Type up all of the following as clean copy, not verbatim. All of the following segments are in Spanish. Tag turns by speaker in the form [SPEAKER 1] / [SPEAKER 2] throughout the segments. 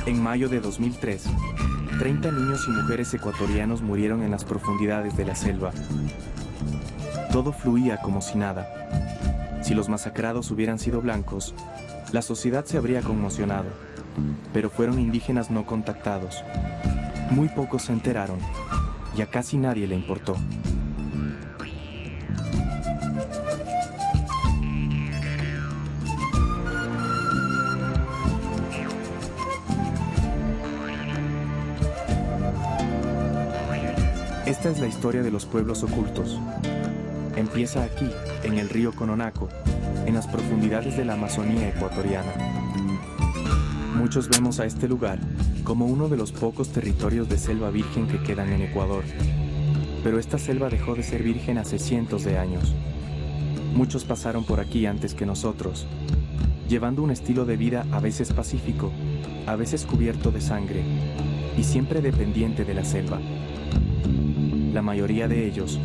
[SPEAKER 1] En mayo de 2003, 30 niños y mujeres ecuatorianos murieron en las profundidades de la selva. Todo fluía como si nada. Si los masacrados hubieran sido blancos, la sociedad se habría conmocionado, pero fueron indígenas no contactados. Muy pocos se enteraron, y a casi nadie le importó. Esta es la historia de los pueblos ocultos. Empieza aquí, en el río Cononaco, en las profundidades de la Amazonía ecuatoriana. Muchos vemos a este lugar como uno de los pocos territorios de selva virgen que quedan en Ecuador. Pero esta selva dejó de ser virgen hace cientos de años. Muchos pasaron por aquí antes que nosotros, llevando un estilo de vida a veces pacífico, a veces cubierto de sangre, y siempre dependiente de la selva. La mayoría de ellos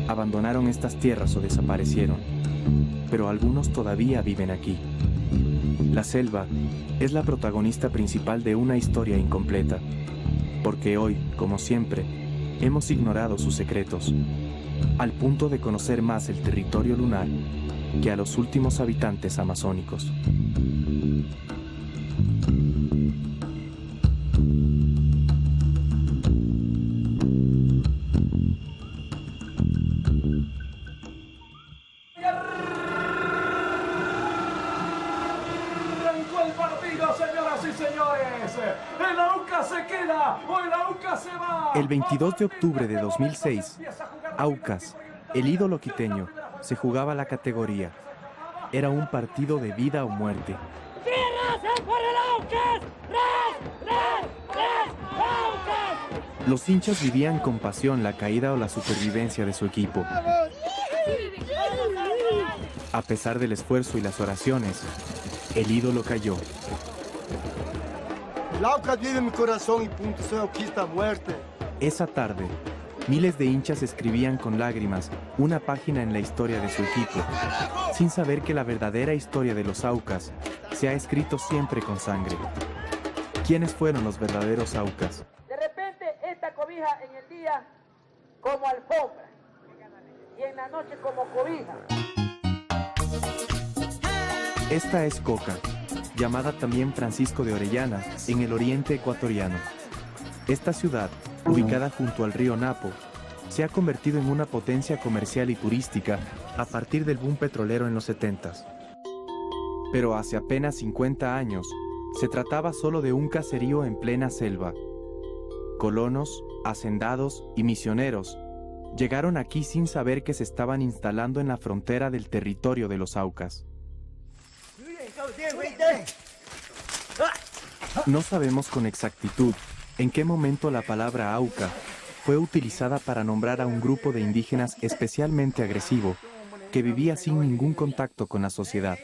[SPEAKER 1] abandonaron estas tierras o desaparecieron, pero algunos todavía viven aquí. La selva es la protagonista principal de una historia incompleta, porque hoy, como siempre, hemos ignorado sus secretos, al punto de conocer más el territorio lunar que a los últimos habitantes amazónicos. El 22 de octubre de 2006, Aucas, el ídolo quiteño, se jugaba la categoría. Era un partido de vida o muerte. Los hinchas vivían con pasión la caída o la supervivencia de su equipo. A pesar del esfuerzo y las oraciones, el ídolo cayó.
[SPEAKER 2] El Aucas vive en mi corazón y punto, soy auquista a muerte.
[SPEAKER 1] Esa tarde, miles de hinchas escribían con lágrimas una página en la historia de su equipo, sin saber que la verdadera historia de los Aucas se ha escrito siempre con sangre. ¿Quiénes fueron los verdaderos Aucas?
[SPEAKER 3] De repente esta cobija en el día como alfombra y en la noche como cobija.
[SPEAKER 1] Esta es Coca, llamada también Francisco de Orellana, en el oriente ecuatoriano. Esta ciudad, ubicada junto al río Napo, se ha convertido en una potencia comercial y turística a partir del boom petrolero en los 70s. Pero hace apenas 50 años, se trataba solo de un caserío en plena selva. Colonos, hacendados y misioneros llegaron aquí sin saber que se estaban instalando en la frontera del territorio de los Aucas. No sabemos con exactitud en qué momento la palabra Auca fue utilizada para nombrar a un grupo de indígenas especialmente agresivo que vivía sin ningún contacto con la sociedad.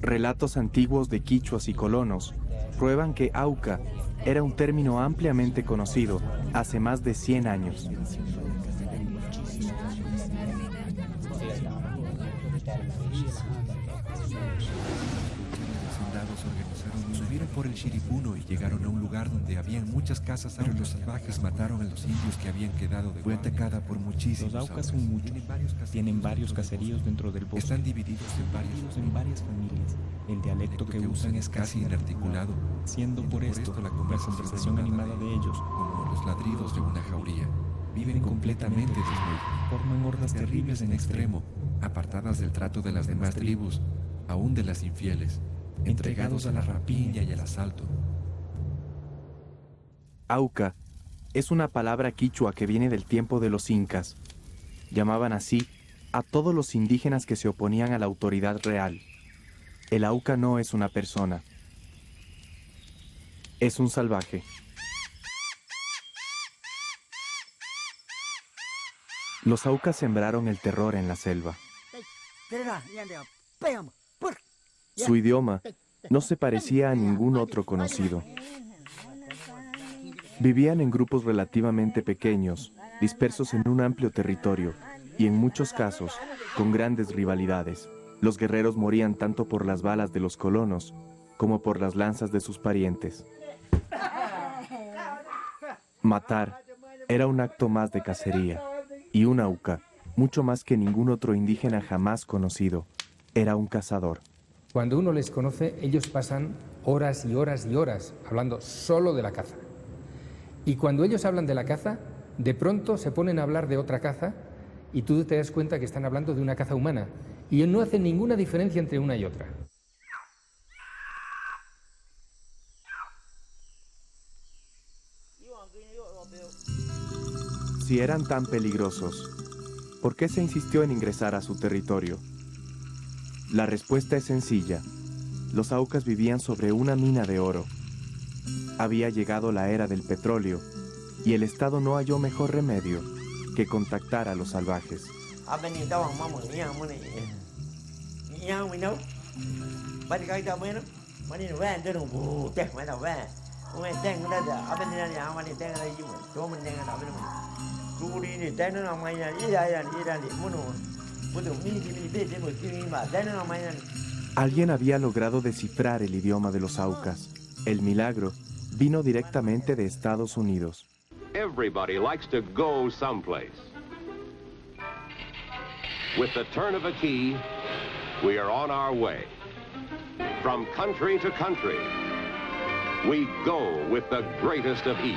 [SPEAKER 1] Relatos antiguos de quichuas y colonos prueban que Auca era un término ampliamente conocido hace más de 100 años.
[SPEAKER 4] Subieron por el Chiripuno y llegaron a un lugar donde habían muchas casas, pero los salvajes mataron a los indios que habían quedado. Fue atacada por muchísimos.
[SPEAKER 5] Los Aucas son muchos, tienen varios caseríos dentro del bosque.
[SPEAKER 4] Están divididos en
[SPEAKER 5] varias familias. El dialecto que usan es casi
[SPEAKER 4] inarticulado,
[SPEAKER 5] siendo por esto la conversación animada de ellos
[SPEAKER 4] como los ladridos de una jauría. Viven completamente desnudos,
[SPEAKER 5] forman hordas terribles en extremo,
[SPEAKER 4] apartadas del trato de las demás tribus, aún de las infieles, entregados a la rapiña y al asalto.
[SPEAKER 1] Auca es una palabra quichua que viene del tiempo de los incas. Llamaban así a todos los indígenas que se oponían a la autoridad real. El Auca no es una persona. Es un salvaje. Los Aucas sembraron el terror en la selva. Su idioma no se parecía a ningún otro conocido. Vivían en grupos relativamente pequeños, dispersos en un amplio territorio, y en muchos casos, con grandes rivalidades. Los guerreros morían tanto por las balas de los colonos, como por las lanzas de sus parientes. Matar era un acto más de cacería, y un Auca, mucho más que ningún otro indígena jamás conocido, era un cazador.
[SPEAKER 6] Cuando uno les conoce, ellos pasan horas y horas y horas hablando solo de la caza. Y cuando ellos hablan de la caza, de pronto se ponen a hablar de otra caza y tú te das cuenta que están hablando de una caza humana y no hacen ninguna diferencia entre una y otra.
[SPEAKER 1] Si eran tan peligrosos, ¿por qué se insistió en ingresar a su territorio? La respuesta es sencilla. Los Aucas vivían sobre una mina de oro. Había llegado la era del petróleo y el Estado no halló mejor remedio que contactar a los salvajes. Alguien había logrado descifrar el idioma de los Aucas. El milagro vino directamente de Estados Unidos.
[SPEAKER 7] Everybody likes to go someplace. With the turn of a key, we are on our way. From country to country, we go with the greatest of ease.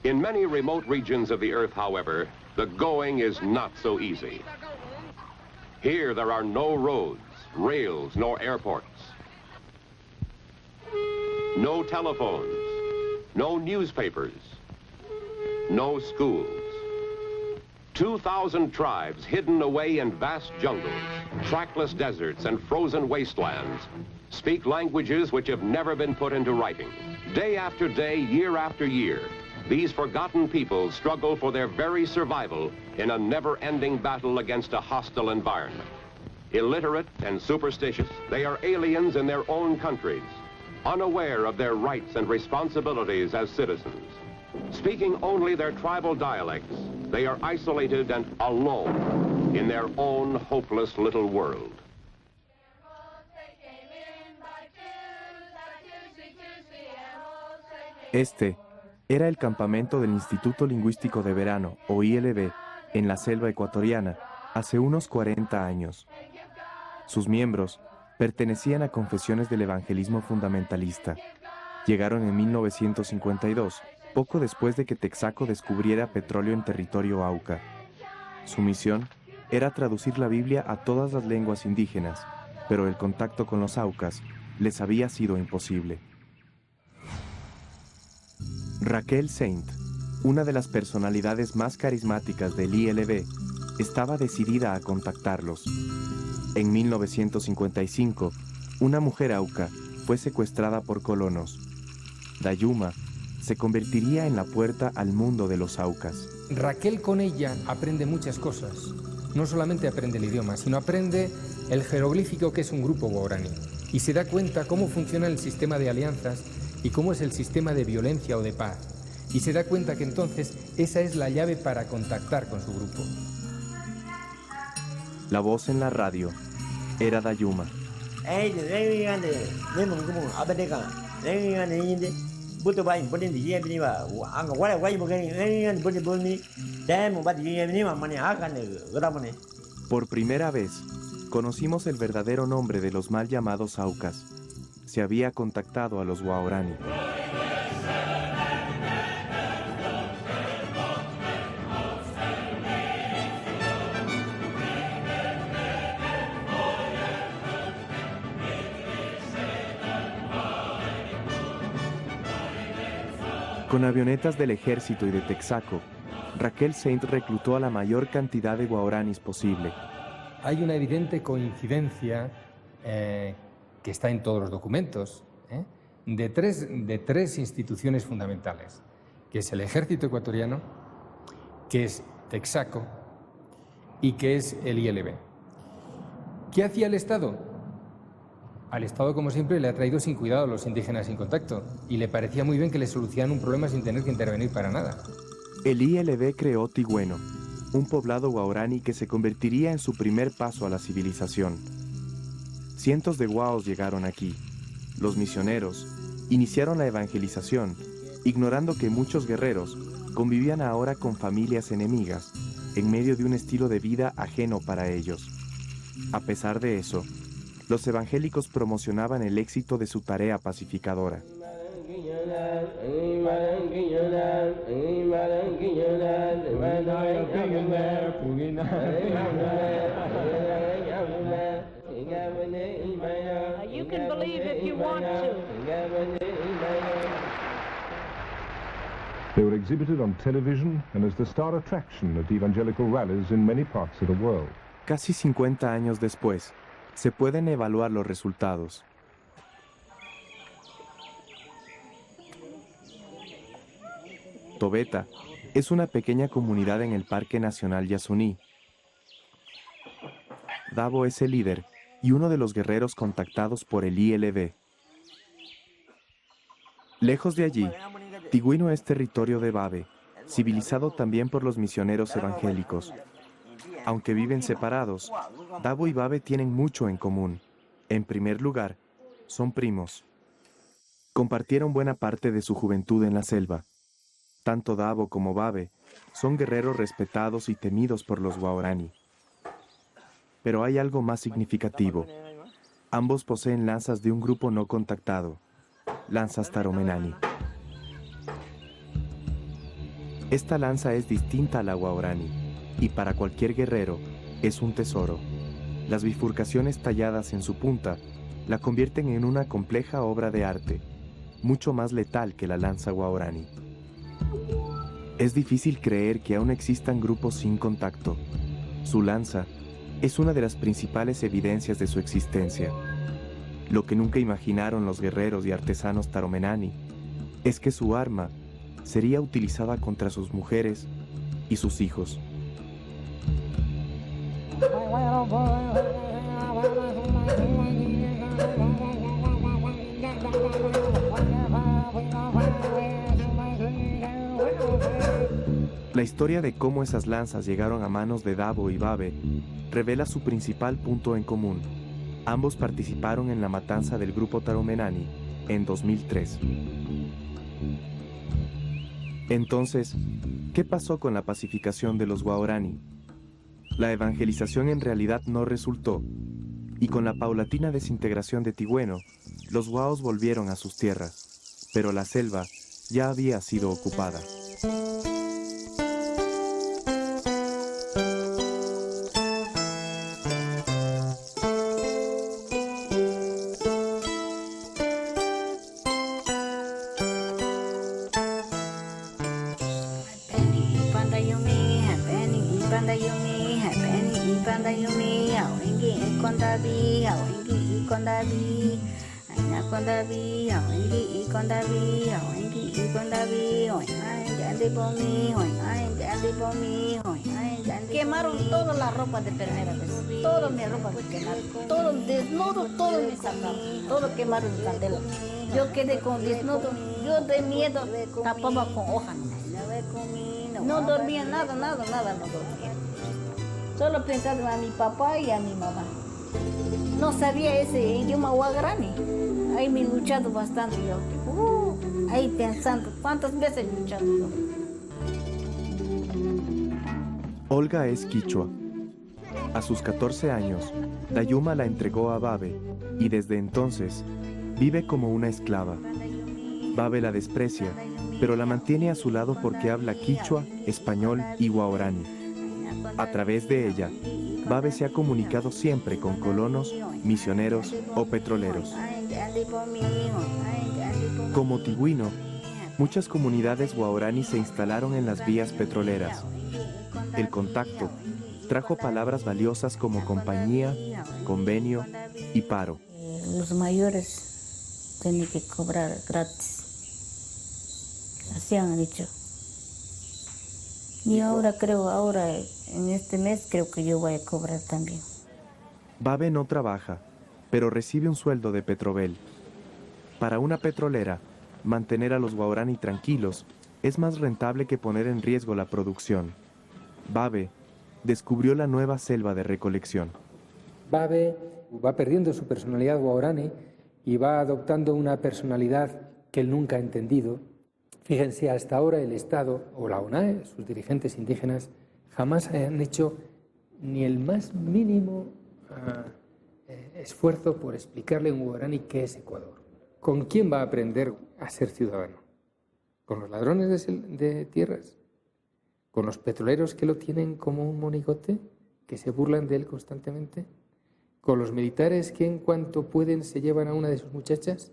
[SPEAKER 7] In many remote regions of the earth, however, the going is not so easy. Here there are no roads, rails, nor airports. No telephones, no newspapers, no schools. 2,000 tribes hidden away in vast jungles, trackless deserts, and frozen wastelands speak languages which have never been put into writing. Day after day, year after year, these forgotten peoples struggle for their very survival in a never-ending battle against a hostile environment. Illiterate and superstitious, they are aliens in their own countries, unaware of their rights and responsibilities as citizens. Speaking only their tribal dialects, they are isolated and alone in their own hopeless little world.
[SPEAKER 1] Este era el campamento del Instituto Lingüístico de Verano, o ILB, en la selva ecuatoriana, hace unos 40 años. Sus miembros pertenecían a confesiones del evangelismo fundamentalista. Llegaron en 1952, poco después de que Texaco descubriera petróleo en territorio Auca. Su misión era traducir la Biblia a todas las lenguas indígenas, pero el contacto con los Aucas les había sido imposible. Raquel Saint, una de las personalidades más carismáticas del ILB, estaba decidida a contactarlos. En 1955, una mujer Auca fue secuestrada por colonos. Dayuma se convertiría en la puerta al mundo de los Aucas.
[SPEAKER 6] Raquel con ella aprende muchas cosas. no solamente aprende el idioma, sino aprende el jeroglífico que es un grupo guaraní y se da cuenta cómo funciona el sistema de alianzas y cómo es el sistema de violencia o de paz. Y se da cuenta que entonces esa es la llave para contactar con su grupo.
[SPEAKER 1] La voz en la radio era Dayuma. Por primera vez, conocimos el verdadero nombre de los mal llamados Aucas. Se había contactado a los Waorani. Con avionetas del ejército y de Texaco, Raquel Saint reclutó a la mayor cantidad de guaraníes posible.
[SPEAKER 6] Hay una evidente coincidencia que está en todos los documentos, de tres instituciones fundamentales, que es el ejército ecuatoriano, que es Texaco y que es el ILB. ¿Qué hacía el Estado? Al Estado, como siempre, le ha traído sin cuidado a los indígenas sin contacto y le parecía muy bien que le solucionaran un problema sin tener que intervenir para nada.
[SPEAKER 1] El ILB creó Tigüeno, un poblado guaraní que se convertiría en su primer paso a la civilización. Cientos de guaos llegaron aquí. Los misioneros iniciaron la evangelización, ignorando que muchos guerreros convivían ahora con familias enemigas, en medio de un estilo de vida ajeno para ellos. A pesar de eso, los evangélicos promocionaban el éxito de su tarea pacificadora.
[SPEAKER 8] You can believe if you want to.
[SPEAKER 9] They were exhibited on television and as the star attraction at evangelical rallies in many parts of the world.
[SPEAKER 1] Casi 50 años después, se pueden evaluar los resultados. Tobeta es una pequeña comunidad en el Parque Nacional Yasuní. Dabo es el líder y uno de los guerreros contactados por el ILB. Lejos de allí, Tigüeno es territorio de Babe, civilizado también por los misioneros evangélicos. Aunque viven separados, Dabo y Babe tienen mucho en común. En primer lugar, son primos. Compartieron buena parte de su juventud en la selva. Tanto Dabo como Babe son guerreros respetados y temidos por los guaraní. Pero hay algo más significativo. Ambos poseen lanzas de un grupo no contactado, lanzas Taromenani. Esta lanza es distinta a la guaraní y para cualquier guerrero es un tesoro. Las bifurcaciones talladas en su punta la convierten en una compleja obra de arte, mucho más letal que la lanza guaraní. Es difícil creer que aún existan grupos sin contacto. Su lanza es una de las principales evidencias de su existencia. Lo que nunca imaginaron los guerreros y artesanos Taromenani es que su arma sería utilizada contra sus mujeres y sus hijos. La historia de cómo esas lanzas llegaron a manos de Dabo y Babe revela su principal punto en común. Ambos participaron en la matanza del grupo Taromenani en 2003. Entonces, ¿qué pasó con la pacificación de los guaraní? La evangelización en realidad no resultó, y con la paulatina desintegración de Tigüeno, los guaos volvieron a sus tierras, pero la selva ya había sido ocupada.
[SPEAKER 8] Quemaron toda la ropa de primera vez, toda mi ropa me quemaron, todo desnudo, todo me sacaron, todo quemaron de candela. Yo quedé con desnudo, yo de miedo tapaba con hojas. No dormía nada no dormía. Solo pensaba a mi papá y a mi mamá. No sabía ese idioma guaraní. Ahí me he luchado bastante yo. Ahí pensando, ¿cuántas veces he luchado yo?
[SPEAKER 1] Olga es quichua. A sus 14 años, Dayuma la entregó a Babe y desde entonces vive como una esclava. Babe la desprecia, pero la mantiene a su lado porque habla quichua, español y guaraní. A través de ella, Babe se ha comunicado siempre con colonos, misioneros o petroleros. Como Tigüino, muchas comunidades guaraní se instalaron en las vías petroleras. El contacto trajo palabras valiosas como compañía, convenio y paro.
[SPEAKER 8] Los mayores tienen que cobrar gratis. Así han dicho. Y ahora en este mes creo que yo voy a cobrar también.
[SPEAKER 1] Babe no trabaja, pero recibe un sueldo de Petrobel. Para una petrolera, mantener a los guaraní tranquilos es más rentable que poner en riesgo la producción. Babe descubrió la nueva selva de recolección.
[SPEAKER 6] Babe va perdiendo su personalidad guaraní y va adoptando una personalidad que él nunca ha entendido. Fíjense, hasta ahora el Estado o la ONAE, sus dirigentes indígenas, jamás han hecho ni el más mínimo esfuerzo por explicarle a un guaraní qué es Ecuador. ¿Con quién va a aprender a ser ciudadano? ¿Con los ladrones de tierras? ¿Con los petroleros que lo tienen como un monigote, que se burlan de él constantemente? ¿Con los militares que en cuanto pueden se llevan a una de sus muchachas?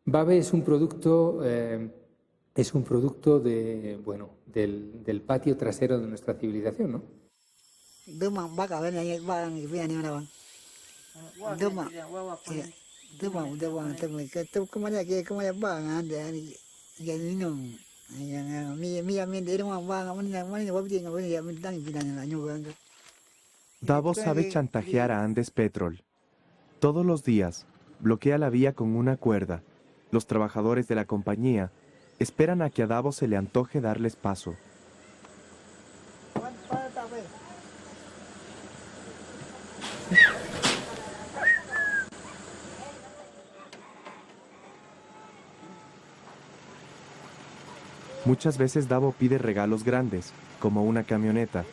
[SPEAKER 6] Babe es un producto del patio trasero de nuestra civilización, ¿no?
[SPEAKER 1] Davo sabe chantajear a Andes Petrol. Todos los días bloquea la vía con una cuerda. Los trabajadores de la compañía esperan a que a Davo se le antoje darles paso. Muchas veces Davo pide regalos grandes, como una camioneta,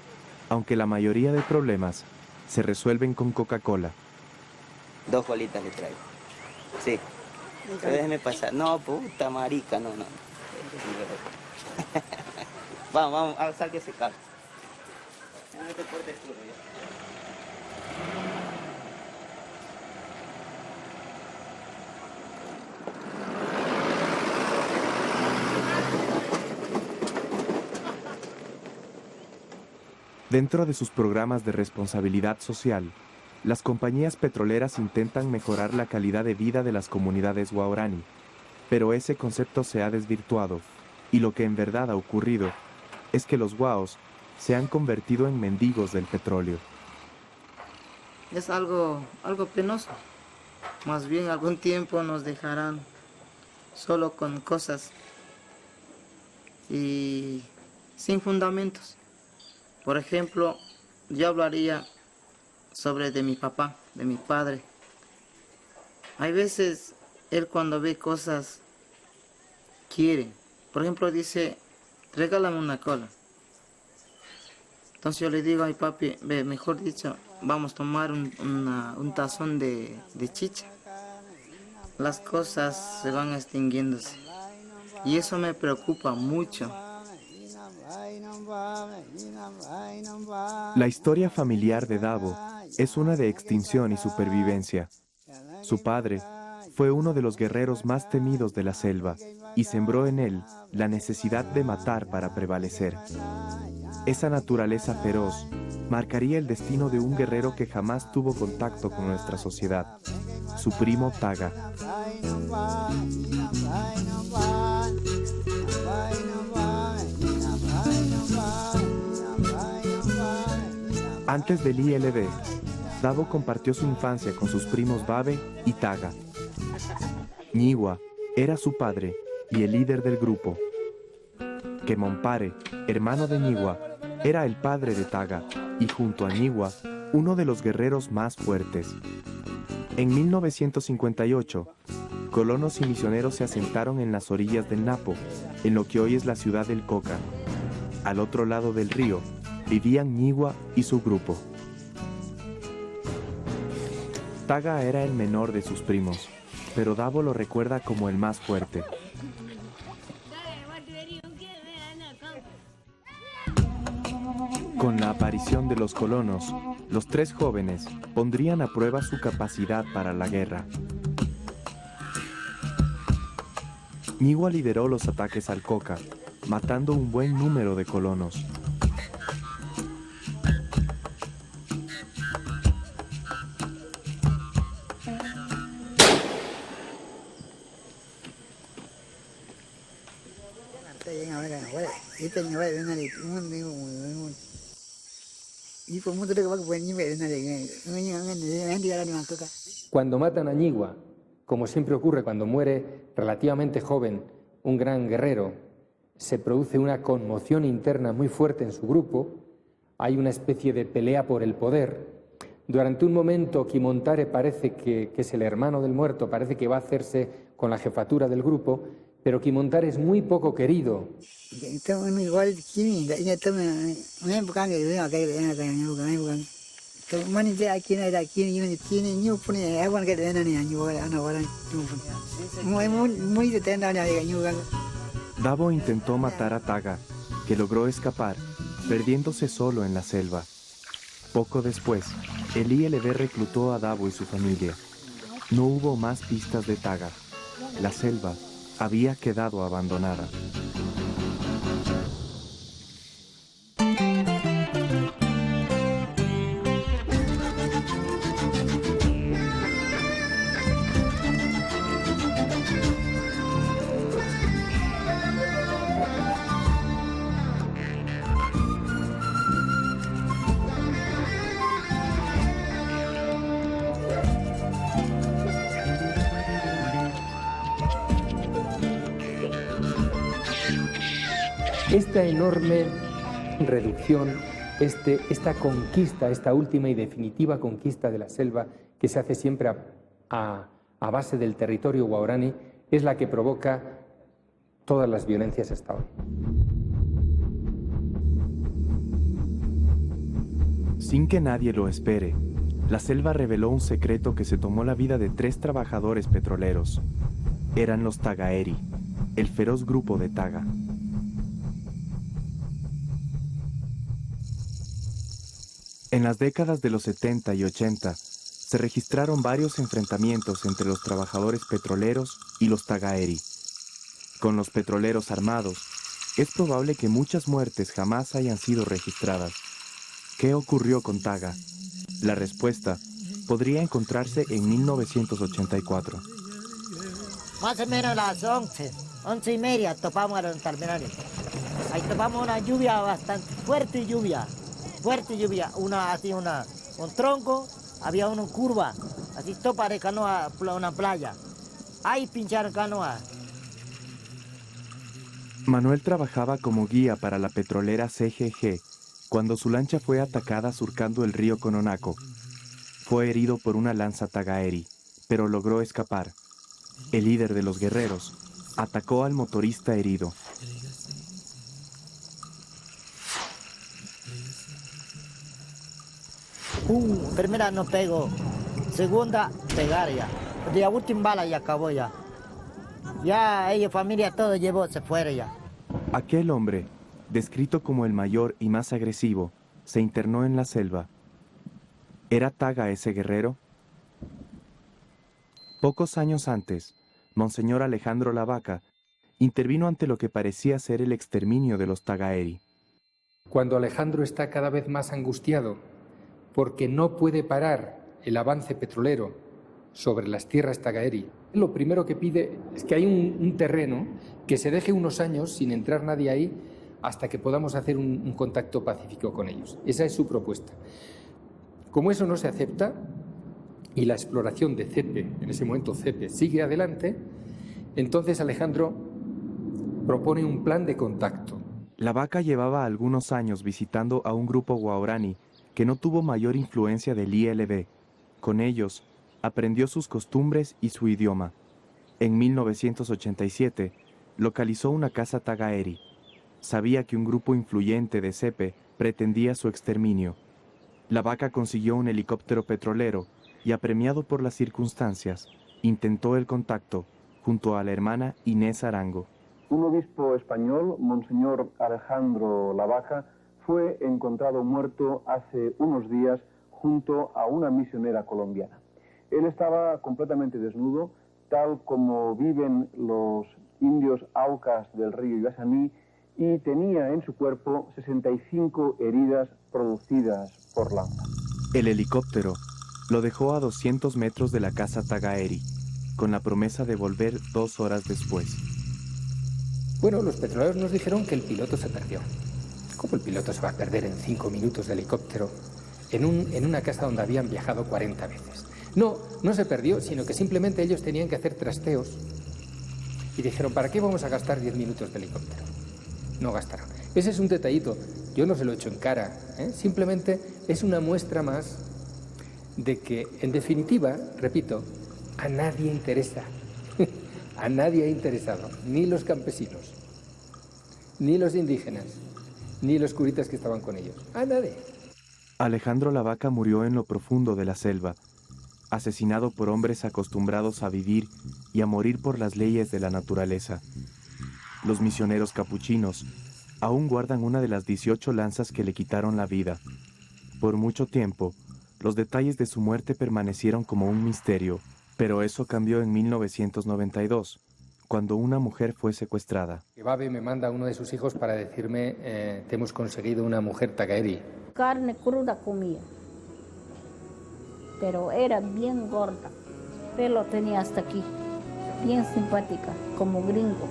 [SPEAKER 1] aunque la mayoría de problemas se resuelven con Coca-Cola.
[SPEAKER 10] 2 bolitas le traigo. Sí. Pero déjeme pasar. No, puta marica, no. vamos, sal que se cae. No te cortes tú, ya.
[SPEAKER 1] Dentro de sus programas de responsabilidad social, las compañías petroleras intentan mejorar la calidad de vida de las comunidades guaraní, pero ese concepto se ha desvirtuado, y lo que en verdad ha ocurrido es que los guaos se han convertido en mendigos del petróleo.
[SPEAKER 11] Es algo penoso. Más bien algún tiempo nos dejarán solo con cosas y sin fundamentos. Por ejemplo, yo hablaría sobre de mi papá, de mi padre. Hay veces él cuando ve cosas quiere. Por ejemplo, dice, regálame una cola. Entonces yo le digo, ay papi, mejor dicho, vamos a tomar un tazón de chicha. Las cosas se van extinguiéndose. Y eso me preocupa mucho.
[SPEAKER 1] La historia familiar de Davo es una de extinción y supervivencia. Su padre fue uno de los guerreros más temidos de la selva y sembró en él la necesidad de matar para prevalecer. Esa naturaleza feroz marcaría el destino de un guerrero que jamás tuvo contacto con nuestra sociedad, su primo Taga. Antes del ILB, Davo compartió su infancia con sus primos Babe y Taga. Ñigua era su padre y el líder del grupo. Kemompare, hermano de Ñigua, era el padre de Taga y junto a Ñigua, uno de los guerreros más fuertes. En 1958, colonos y misioneros se asentaron en las orillas del Napo, en lo que hoy es la ciudad del Coca. Al otro lado del río, vivían Ñigua y su grupo. Taga era el menor de sus primos, pero Davo lo recuerda como el más fuerte. Con la aparición de los colonos, los tres jóvenes pondrían a prueba su capacidad para la guerra. Ñigua lideró los ataques al Coca, matando un buen número de colonos.
[SPEAKER 6] Cuando matan a Ñigua, como siempre ocurre cuando muere relativamente joven un gran guerrero, se produce una conmoción interna muy fuerte en su grupo, hay una especie de pelea por el poder. Durante un momento Kimontare parece que es el hermano del muerto, parece que va a hacerse con la jefatura del grupo, pero Kimontare es muy poco querido.
[SPEAKER 1] Davo intentó matar a Taga, que logró escapar, perdiéndose solo en la selva. Poco después, el ILB reclutó a Davo y su familia. No hubo más pistas de Taga. La selva había quedado abandonada.
[SPEAKER 6] Esta enorme reducción, esta conquista, esta última y definitiva conquista de la selva que se hace siempre a base del territorio guaraní, es la que provoca todas las violencias hasta hoy.
[SPEAKER 1] Sin que nadie lo espere, la selva reveló un secreto que se tomó la vida de 3 trabajadores petroleros. Eran los Tagaeri, el feroz grupo de Taga. En las décadas de los 70 y 80, se registraron varios enfrentamientos entre los trabajadores petroleros y los Tagaeri. Con los petroleros armados, es probable que muchas muertes jamás hayan sido registradas. ¿Qué ocurrió con Taga? La respuesta podría encontrarse en 1984.
[SPEAKER 12] Más o menos a las 11 y media topamos a los terminales. Ahí topamos una lluvia bastante fuerte lluvia, un tronco, había una curva, así topa de canoa, una playa. Ahí pincharon canoa.
[SPEAKER 1] Manuel trabajaba como guía para la petrolera CGG cuando su lancha fue atacada surcando el río Cononaco. Fue herido por una lanza Tagaeri, pero logró escapar. El líder de los guerreros atacó al motorista herido.
[SPEAKER 12] Primera no pegó, segunda pegar ya. De la última bala ya acabó ya. Ya ella, familia, todo llevó, se fueron ya.
[SPEAKER 1] Aquel hombre, descrito como el mayor y más agresivo, se internó en la selva. ¿Era Taga ese guerrero? Pocos años antes, Monseñor Alejandro Lavaca intervino ante lo que parecía ser el exterminio de los Tagaeri.
[SPEAKER 6] cuando Alejandro está cada vez más angustiado porque no puede parar el avance petrolero sobre las tierras Tagaeri, lo primero que pide es que hay un terreno que se deje unos años sin entrar nadie ahí hasta que podamos hacer un contacto pacífico con ellos. Esa es su propuesta. Como eso no se acepta y la exploración de CEPE, en ese momento CEPE, sigue adelante, entonces Alejandro propone un plan de contacto.
[SPEAKER 1] La Vaca llevaba algunos años visitando a un grupo guaraní que no tuvo mayor influencia del ILB. Con ellos, aprendió sus costumbres y su idioma. En 1987, localizó una casa Tagaeri. Sabía que un grupo influyente de CEPE pretendía su exterminio. La Vaca consiguió un helicóptero petrolero y, apremiado por las circunstancias, intentó el contacto junto a la hermana Inés Arango.
[SPEAKER 13] Un obispo español, Monseñor Alejandro La Vaca, fue encontrado muerto hace unos días junto a una misionera colombiana. Él estaba completamente desnudo, tal como viven los indios aucas del río Iguasaní, y tenía en su cuerpo 65 heridas producidas por lanza.
[SPEAKER 1] El helicóptero lo dejó a 200 metros de la casa Tagaeri, con la promesa de volver 2 horas después.
[SPEAKER 6] Bueno, los petroleros nos dijeron que el piloto se perdió. ¿Cómo el piloto se va a perder en 5 minutos de helicóptero en una casa donde habían viajado 40 veces? No, no se perdió, sino que simplemente ellos tenían que hacer trasteos. Y dijeron, ¿para qué vamos a gastar 10 minutos de helicóptero? No gastaron. Ese es un detallito. Yo no se lo echo en cara, ¿eh? Simplemente es una muestra más de que, en definitiva, repito, a nadie interesa. A nadie ha interesado, ni los campesinos, ni los indígenas, ni los curitas que estaban con ellos. A nadie.
[SPEAKER 1] Alejandro La Vaca murió en lo profundo de la selva, asesinado por hombres acostumbrados a vivir y a morir por las leyes de la naturaleza. Los misioneros capuchinos aún guardan una de las 18 lanzas que le quitaron la vida. Por mucho tiempo, los detalles de su muerte permanecieron como un misterio, pero eso cambió en 1992, cuando una mujer fue secuestrada.
[SPEAKER 6] Babe me manda a uno de sus hijos para decirme, te hemos conseguido una mujer Tagaeri.
[SPEAKER 8] Carne cruda comía, pero era bien gorda. Pelo tenía hasta aquí, bien simpática, como gringo.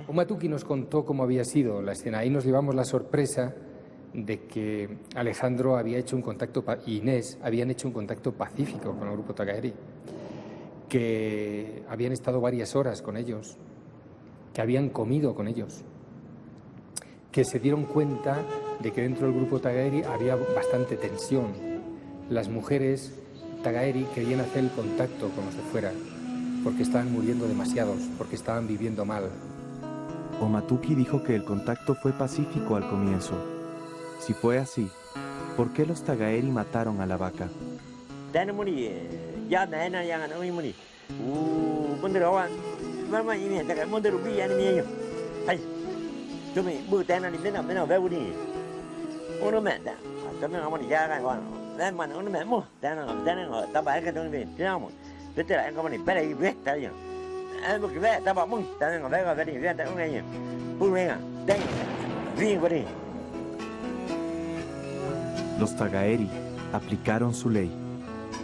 [SPEAKER 6] Omatuki nos contó cómo había sido la escena. Ahí nos llevamos la sorpresa de que Alejandro había hecho un contacto, y Inés habían hecho un contacto pacífico con el grupo Tagaeri, que habían estado varias horas con ellos, que habían comido con ellos, que se dieron cuenta de que dentro del grupo Tagaeri había bastante tensión. Las mujeres Tagaeri querían hacer el contacto con los de fuera, porque estaban muriendo demasiados, porque estaban viviendo mal.
[SPEAKER 1] Omatuki dijo que el contacto fue pacífico al comienzo. Si fue así, ¿por qué los Tagaeri mataron a La Vaca? Los Tagaeri aplicaron su ley.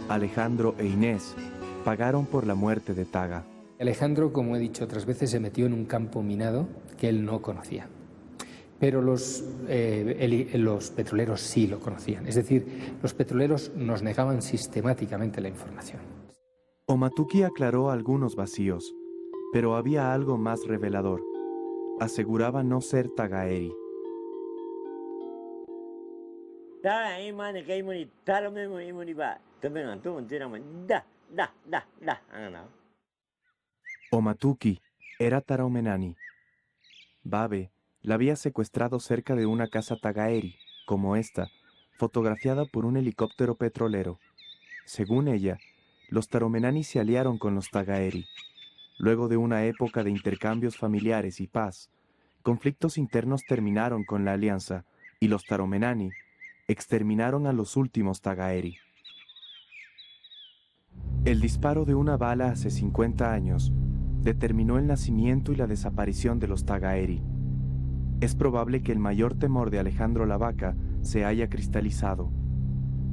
[SPEAKER 1] Alejandro e Inés pagaron por la muerte de Taga.
[SPEAKER 6] Alejandro, como he dicho otras veces, se metió en un campo minado que él no conocía. Pero los petroleros sí lo conocían. Es decir, los petroleros nos negaban sistemáticamente la información.
[SPEAKER 1] Omatuki aclaró algunos vacíos, pero había algo más revelador. Aseguraba no ser Tagaeri. Omatuki era Tarahumenani. Babe la había secuestrado cerca de una casa Tagaeri, como esta, fotografiada por un helicóptero petrolero. Según ella, los Tarahumenani se aliaron con los Tagaeri. Luego de una época de intercambios familiares y paz, conflictos internos terminaron con la alianza y los Taromenani exterminaron a los últimos Tagaeri. El disparo de una bala hace 50 años determinó el nacimiento y la desaparición de los Tagaeri. Es probable que el mayor temor de Alejandro Lavaca se haya cristalizado.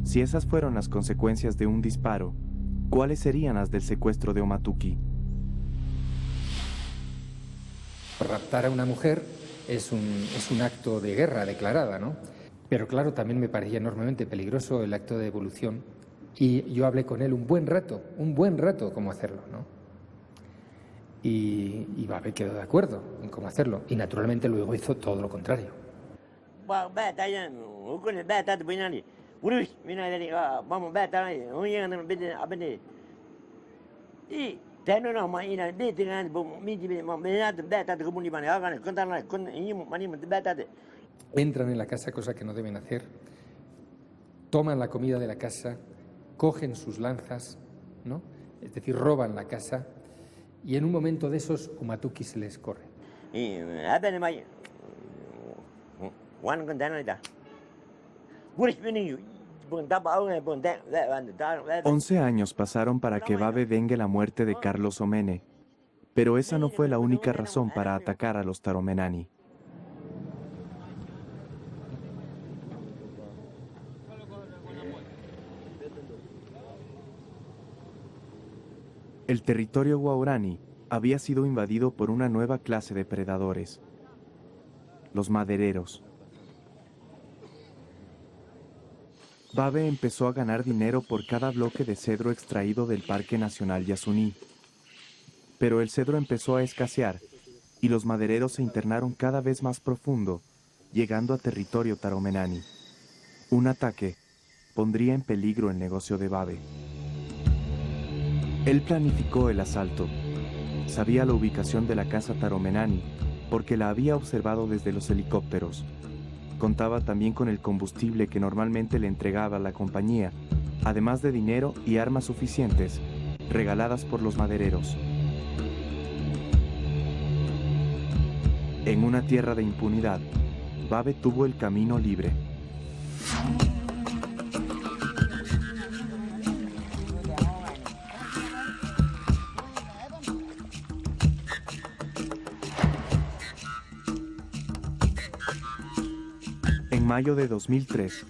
[SPEAKER 1] Si esas fueron las consecuencias de un disparo, ¿cuáles serían las del secuestro de Omatuki?
[SPEAKER 6] Raptar a una mujer es un acto de guerra declarada, ¿no? Pero claro, también me parecía enormemente peligroso el acto de devolución. Y yo hablé con él un buen rato cómo hacerlo, ¿no? Y Babe quedó de acuerdo en cómo hacerlo. Y naturalmente luego hizo todo lo contrario. Entran en la casa, cosa que no deben hacer. Toman la comida de la casa, cogen sus lanzas, ¿no? Es decir, roban la casa. Y en un momento de esos, Omatuki se les corre.
[SPEAKER 1] 11 años pasaron para que Babe vengue la muerte de Carlos Omene, pero esa no fue la única razón para atacar a los Taromenani. El territorio guaurani había sido invadido por una nueva clase de predadores, los madereros. Babe empezó a ganar dinero por cada bloque de cedro extraído del Parque Nacional Yasuní. Pero el cedro empezó a escasear y los madereros se internaron cada vez más profundo, llegando a territorio taromenani. Un ataque pondría en peligro el negocio de Babe. Él planificó el asalto. Sabía la ubicación de la casa Taromenani porque la había observado desde los helicópteros. Contaba también con el combustible que normalmente le entregaba la compañía, además de dinero y armas suficientes, regaladas por los madereros. En una tierra de impunidad, Babe tuvo el camino libre. En mayo de 2003,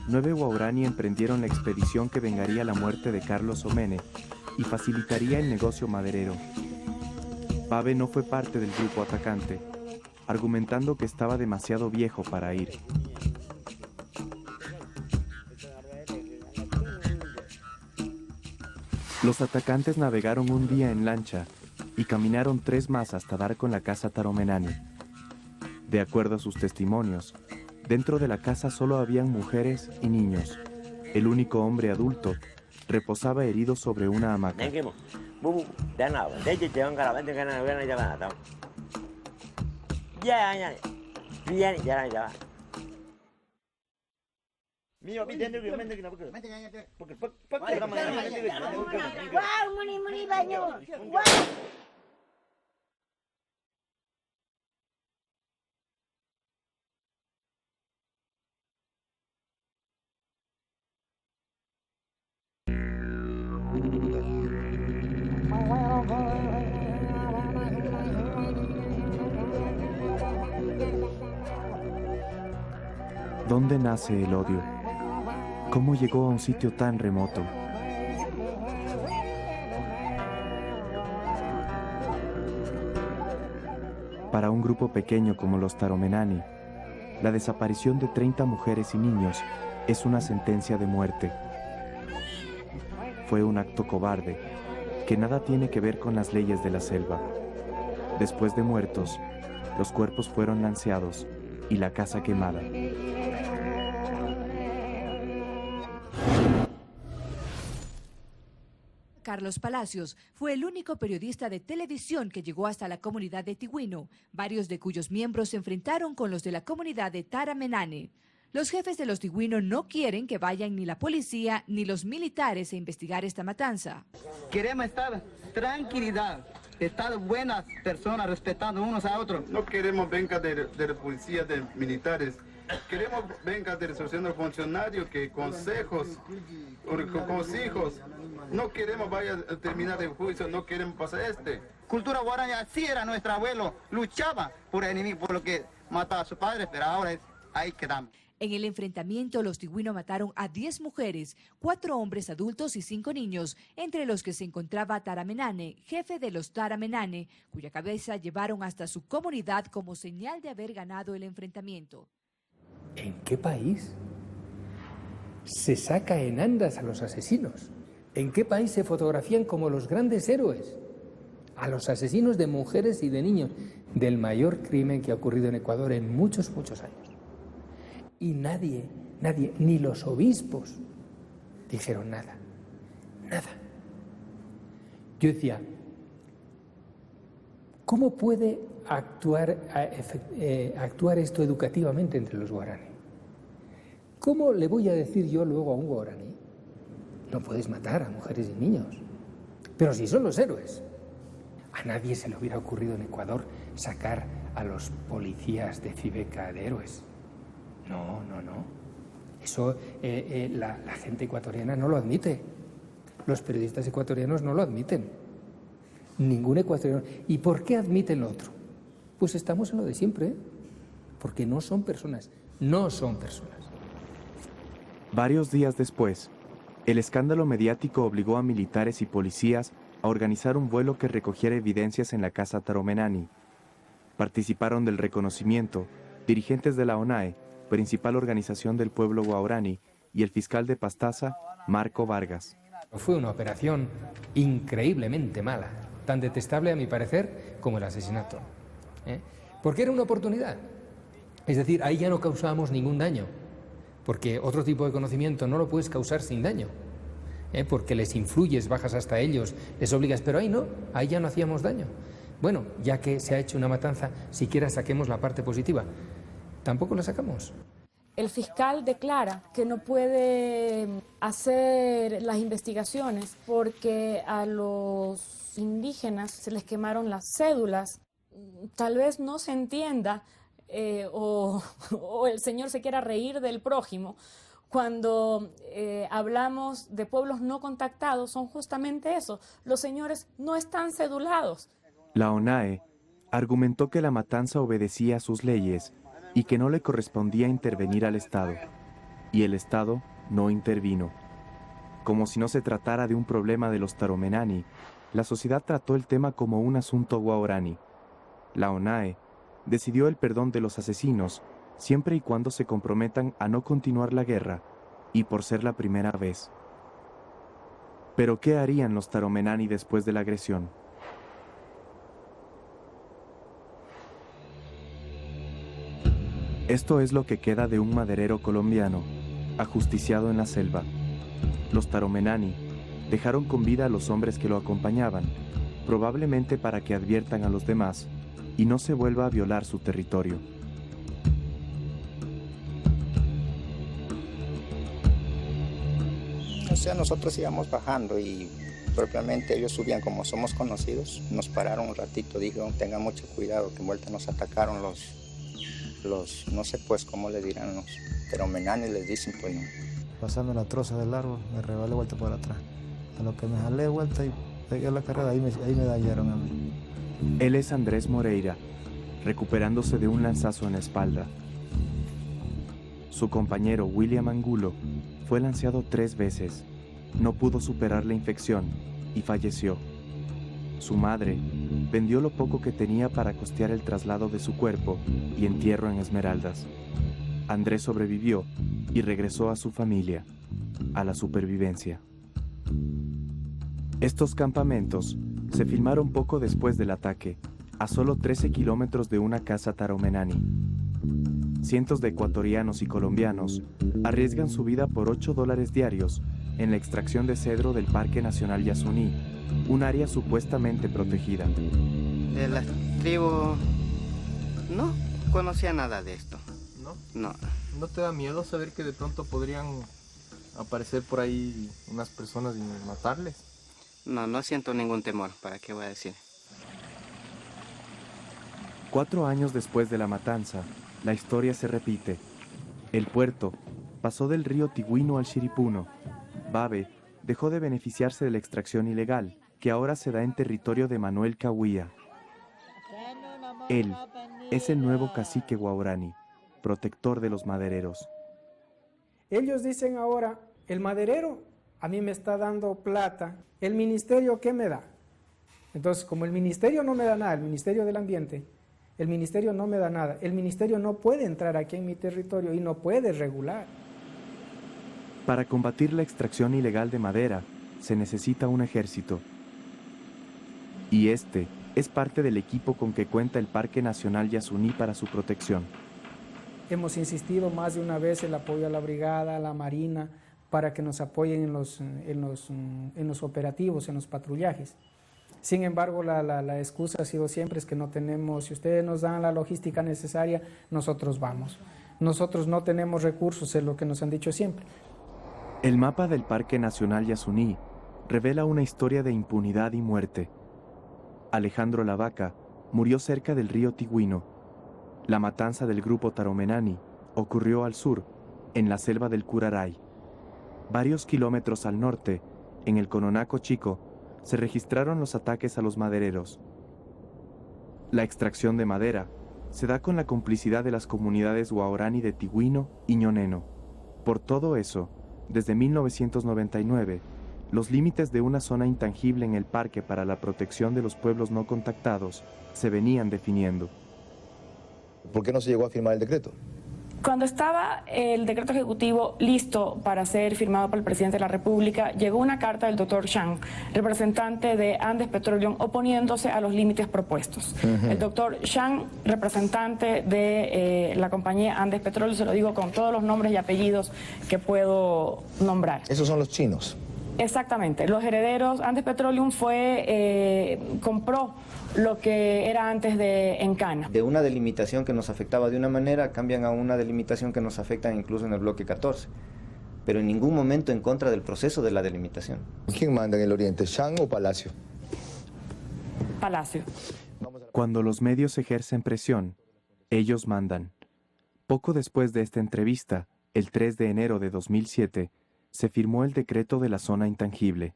[SPEAKER 1] 9 guaurani emprendieron la expedición que vengaría la muerte de Carlos Omene y facilitaría el negocio maderero. Babe no fue parte del grupo atacante, argumentando que estaba demasiado viejo para ir. Los atacantes navegaron un día en lancha y caminaron 3 más hasta dar con la casa Taromenani. De acuerdo a sus testimonios, dentro de la casa solo habían mujeres y niños. El único hombre adulto reposaba herido sobre una hamaca. ¿Dónde nace el odio? ¿Cómo llegó a un sitio tan remoto? Para un grupo pequeño como los Taromenani, la desaparición de 30 mujeres y niños es una sentencia de muerte. Fue un acto cobarde, que nada tiene que ver con las leyes de la selva. Después de muertos, los cuerpos fueron lanceados y la casa quemada.
[SPEAKER 14] Carlos Palacios fue el único periodista de televisión que llegó hasta la comunidad de Tigüino, varios de cuyos miembros se enfrentaron con los de la comunidad de Taromenani. Los jefes de los Tigüino no quieren que vayan ni la policía ni los militares a investigar esta matanza.
[SPEAKER 15] Queremos estar tranquilidad, estar buenas personas respetando unos a otros.
[SPEAKER 2] No queremos venga de la policía, de militares,
[SPEAKER 16] queremos venga de resolución del funcionario, que consejos, con los hijos, no queremos vaya a terminar el juicio, no queremos pasar
[SPEAKER 15] Cultura guaraní, así era nuestro abuelo, luchaba por el enemigo, por lo que mataba a su padre, pero ahora ahí quedamos.
[SPEAKER 14] En el enfrentamiento, los tigüinos mataron a 10 mujeres, 4 hombres adultos y 5 niños, entre los que se encontraba Taramenane, jefe de los Taramenane, cuya cabeza llevaron hasta su comunidad como señal de haber ganado el enfrentamiento.
[SPEAKER 6] ¿En qué país se saca en andas a los asesinos? ¿En qué país se fotografían como los grandes héroes a los asesinos de mujeres y de niños del mayor crimen que ha ocurrido en Ecuador en muchos, muchos años? Y nadie, ni los obispos dijeron nada, nada. Yo decía, ¿cómo puede actuar esto educativamente entre los guaraní? ¿Cómo le voy a decir yo luego a un guaraní? No puedes matar a mujeres y niños. Pero si son los héroes. A nadie se le hubiera ocurrido en Ecuador sacar a los policías de Fibeca de héroes. No. Eso la gente ecuatoriana no lo admite. Los periodistas ecuatorianos no lo admiten. Ningún ecuatoriano. ¿Y por qué admiten lo otro? Pues estamos en lo de siempre, ¿eh? Porque no son personas. No son personas.
[SPEAKER 1] Varios días después, el escándalo mediático obligó a militares y policías a organizar un vuelo que recogiera evidencias en la casa Taromenani. Participaron del reconocimiento dirigentes de la ONAE, principal organización del pueblo guaraní, y el fiscal de Pastaza, Marco Vargas.
[SPEAKER 6] Fue una operación increíblemente mala, tan detestable a mi parecer como el asesinato. Porque era una oportunidad. Es decir, ahí ya no causábamos ningún daño, porque otro tipo de conocimiento no lo puedes causar sin daño. Porque les influyes, bajas hasta ellos, les obligas, pero ahí no, ahí ya no hacíamos daño. Bueno, ya que se ha hecho una matanza, siquiera saquemos la parte positiva. Tampoco la sacamos.
[SPEAKER 17] El fiscal declara que no puede hacer las investigaciones porque a los indígenas se les quemaron las cédulas. Tal vez no se entienda o el señor se quiera reír del prójimo. Cuando hablamos de pueblos no contactados, son justamente eso. Los señores no están cedulados.
[SPEAKER 1] La ONAE argumentó que la matanza obedecía a sus leyes y que no le correspondía intervenir al Estado. Y el Estado no intervino. Como si no se tratara de un problema de los Taromenani, la sociedad trató el tema como un asunto guaraní. La ONAE decidió el perdón de los asesinos siempre y cuando se comprometan a no continuar la guerra, y por ser la primera vez. Pero ¿qué harían los Taromenani después de la agresión? Esto es lo que queda de un maderero colombiano, ajusticiado en la selva. Los Taromenani dejaron con vida a los hombres que lo acompañaban, probablemente para que adviertan a los demás y no se vuelva a violar su territorio.
[SPEAKER 18] O sea, nosotros íbamos bajando y propiamente ellos subían, como somos conocidos, nos pararon un ratito, dijeron tengan mucho cuidado, que en vuelta nos atacaron los no sé pues cómo le dirán, los Taromenani les dicen, pues no.
[SPEAKER 19] Pasando la troza del árbol, me rebalé vuelta para atrás. A lo que me jalé vuelta y pegué la carrera, ahí me dañaron a mí.
[SPEAKER 1] Él es Andrés Moreira, recuperándose de un lanzazo en la espalda. Su compañero William Angulo fue lanceado 3 veces, no pudo superar la infección y falleció. Su madre vendió lo poco que tenía para costear el traslado de su cuerpo y entierro en Esmeraldas. Andrés sobrevivió y regresó a su familia, a la supervivencia. Estos campamentos se filmaron poco después del ataque, a solo 13 kilómetros de una casa Taromenani. Cientos de ecuatorianos y colombianos arriesgan su vida por $8 diarios en la extracción de cedro del Parque Nacional Yasuní, un área supuestamente protegida.
[SPEAKER 10] De las tribus no conocía nada de esto.
[SPEAKER 20] ¿No?
[SPEAKER 10] No.
[SPEAKER 20] ¿No te da miedo saber que de pronto podrían aparecer por ahí unas personas y matarles?
[SPEAKER 10] No siento ningún temor, ¿para qué voy a decir?
[SPEAKER 1] 4 años después de la matanza, la historia se repite. El puerto pasó del río Tigüino al Shiripuno. Babe dejó de beneficiarse de la extracción ilegal, que ahora se da en territorio de Manuel Cahuilla. Él es el nuevo cacique guaurani, protector de los madereros.
[SPEAKER 21] Ellos dicen ahora, el maderero a mí me está dando plata, ¿el ministerio qué me da? Entonces, como el ministerio no me da nada, el Ministerio del Ambiente, el ministerio no me da nada, el ministerio no puede entrar aquí en mi territorio y no puede regular.
[SPEAKER 1] Para combatir la extracción ilegal de madera, se necesita un ejército. Y este es parte del equipo con que cuenta el Parque Nacional Yasuní para su protección.
[SPEAKER 21] Hemos insistido más de una vez el apoyo a la brigada, a la marina, para que nos apoyen en los operativos, en los patrullajes. Sin embargo, la excusa ha sido siempre es que no tenemos, si ustedes nos dan la logística necesaria, nosotros vamos. Nosotros no tenemos recursos, es lo que nos han dicho siempre.
[SPEAKER 1] El mapa del Parque Nacional Yasuní revela una historia de impunidad y muerte. Alejandro Lavaca murió cerca del río Tigüino. La matanza del grupo Taromenani ocurrió al sur, en la selva del Curaray. Varios kilómetros al norte, en el Cononaco Chico, se registraron los ataques a los madereros. La extracción de madera se da con la complicidad de las comunidades guaurani de Tigüino y Ñoneno. Por todo eso, desde 1999, los límites de una zona intangible en el parque para la protección de los pueblos no contactados se venían definiendo.
[SPEAKER 22] ¿Por qué no se llegó a firmar el decreto?
[SPEAKER 17] Cuando estaba el decreto ejecutivo listo para ser firmado por el presidente de la República, llegó una carta del doctor Shang, representante de Andes Petroleum, oponiéndose a los límites propuestos. El doctor Shang, representante de la compañía Andes Petroleum, se lo digo con todos los nombres y apellidos que puedo nombrar.
[SPEAKER 22] Esos son los chinos.
[SPEAKER 17] Exactamente. Los herederos, Andes Petroleum compró lo que era antes de Encana.
[SPEAKER 18] De una delimitación que nos afectaba de una manera, cambian a una delimitación que nos afecta incluso en el bloque 14. Pero en ningún momento en contra del proceso de la delimitación.
[SPEAKER 22] ¿Quién manda en el oriente, Shang o Palacio?
[SPEAKER 17] Palacio.
[SPEAKER 1] Cuando los medios ejercen presión, ellos mandan. Poco después de esta entrevista, el 3 de enero de 2007, se firmó el decreto de la zona intangible.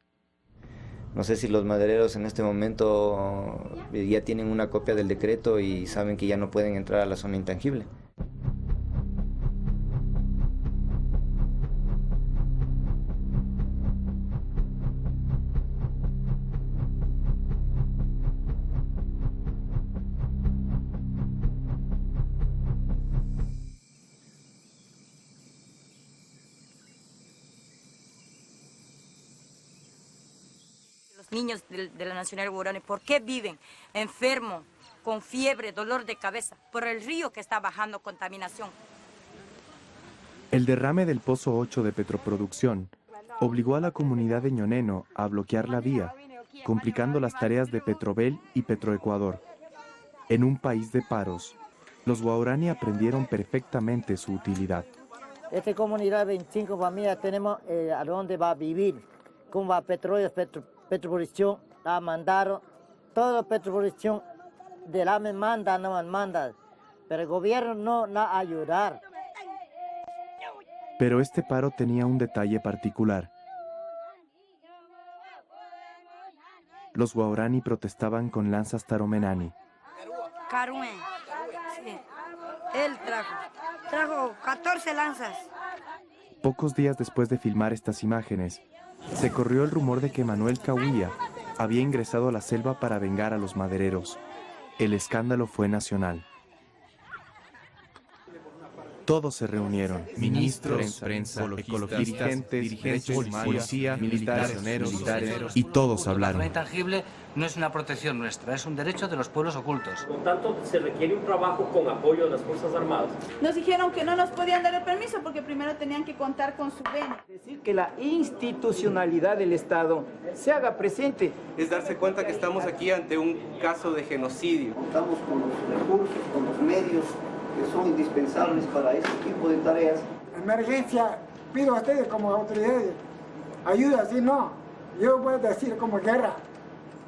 [SPEAKER 18] No sé si los madereros en este momento ya tienen una copia del decreto y saben que ya no pueden entrar a la zona intangible.
[SPEAKER 23] Niños de la Nacional Guaraní, ¿por qué viven enfermos, con fiebre, dolor de cabeza? Por el río que está bajando contaminación.
[SPEAKER 1] El derrame del Pozo 8 de Petroproducción obligó a la comunidad de Ñoneno a bloquear la vía, complicando las tareas de Petrobel y Petroecuador. En un país de paros, los guaurani aprendieron perfectamente su utilidad.
[SPEAKER 12] Esta comunidad de 25 familias tenemos a dónde va a vivir, cómo va petróleo, Petroproducción, la mandaron, toda Petroproducción de la me manda, no me manda, pero el gobierno no la ayudar.
[SPEAKER 1] Pero este paro tenía un detalle particular. Los guaurani protestaban con lanzas taromenani.
[SPEAKER 23] Caruen, sí. Él trajo 14 lanzas.
[SPEAKER 1] Pocos días después de filmar estas imágenes, se corrió el rumor de que Manuel Cahuilla había ingresado a la selva para vengar a los madereros. El escándalo fue nacional. Todos se reunieron: ministros, prensa, ecologistas, dirigentes, policía, militares, y todos hablaron.
[SPEAKER 24] La intangible no es una protección nuestra, es un derecho de los pueblos ocultos.
[SPEAKER 25] Por tanto, se requiere un trabajo con apoyo de las Fuerzas Armadas.
[SPEAKER 26] Nos dijeron que no nos podían dar el permiso porque primero tenían que contar con su BEN.
[SPEAKER 27] Decir que la institucionalidad del Estado se haga presente.
[SPEAKER 20] Es darse cuenta que estamos aquí ante un caso de genocidio.
[SPEAKER 10] Contamos con los recursos, con los medios que son indispensables para este tipo de tareas.
[SPEAKER 28] Emergencia, pido a ustedes como autoridades, ayuda, si no, yo voy a decir como guerra,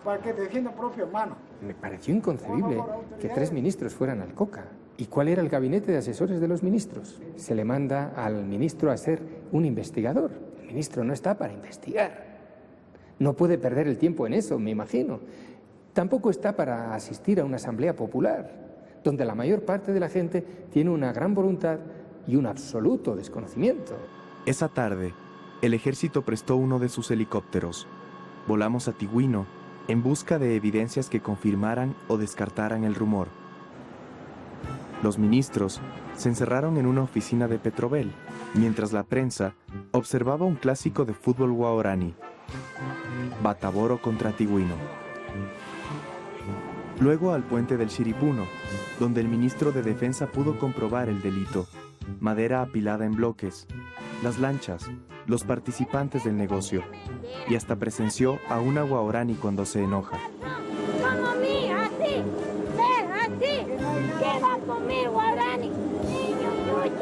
[SPEAKER 28] para que defienda propio hermano.
[SPEAKER 6] Me pareció inconcebible que 3 ministros fueran al Coca. ¿Y cuál era el gabinete de asesores de los ministros? Se le manda al ministro a ser un investigador. El ministro no está para investigar. No puede perder el tiempo en eso, me imagino. Tampoco está para asistir a una asamblea popular, donde la mayor parte de la gente tiene una gran voluntad y un absoluto desconocimiento.
[SPEAKER 1] Esa tarde, el ejército prestó uno de sus helicópteros. Volamos a Tigüino en busca de evidencias que confirmaran o descartaran el rumor. Los ministros se encerraron en una oficina de Petrovel, mientras la prensa observaba un clásico de fútbol guaraní, Bataboro contra Tigüino. Luego al puente del Chiripuno, donde el ministro de Defensa pudo comprobar el delito: madera apilada en bloques, las lanchas, los participantes del negocio, y hasta presenció a una guaraní cuando se enoja.